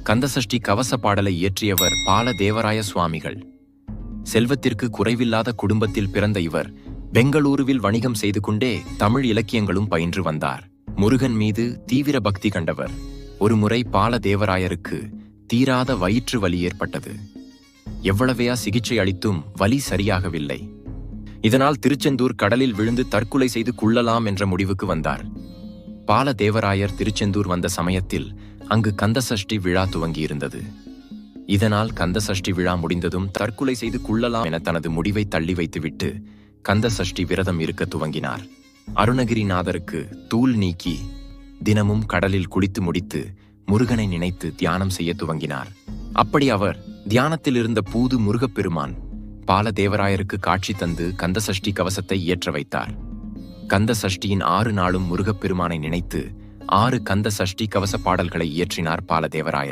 கந்தசஷ்டி கவச பாடலை இயற்றியவர் பாலதேவராய சுவாமிகள். செல்வத்திற்கு குறைவில்லாத குடும்பத்தில் பிறந்த இவர் பெங்களூருவில் வணிகம் செய்து கொண்டே தமிழ் இலக்கியங்களும் பயின்று வந்தார். முருகன் மீது தீவிர பக்தி கண்டவர். ஒருமுறை பாலதேவராயருக்கு தீராத வயிற்று வலி ஏற்பட்டது. எவ்வளவையா சிகிச்சை அளித்தும் வலி சரியாகவில்லை. இதனால் திருச்செந்தூர் கடலில் விழுந்து தற்கொலை செய்து கொள்ளலாம் என்ற முடிவுக்கு வந்தார். பாலதேவராயர் திருச்செந்தூர் வந்த சமயத்தில் அங்கு கந்தசஷ்டி விழா துவங்கியிருந்தது. இதனால் கந்தசஷ்டி விழா முடிந்ததும் தற்கொலை செய்து கொள்ளலாம் என தனது முடிவை தள்ளி வைத்துவிட்டு கந்தசஷ்டி விரதம் இருக்க துவங்கினார். அருணகிரிநாதருக்கு தூள் நீக்கி தினமும் கடலில் குளித்து முடித்து முருகனை நினைத்து தியானம் செய்ய துவங்கினார். அப்படி அவர் தியானத்தில் இருந்த பூது முருகப்பெருமான் பாலதேவராயருக்கு காட்சி தந்து கந்தசஷ்டி கவசத்தை இயற்ற வைத்தார். கந்தசஷ்டியின் 6 நாளும் முருகப்பெருமானை நினைத்து 6 கந்தசஷ்டி கவச பாடல்களை இயற்றினார் பாலதேவராயர்.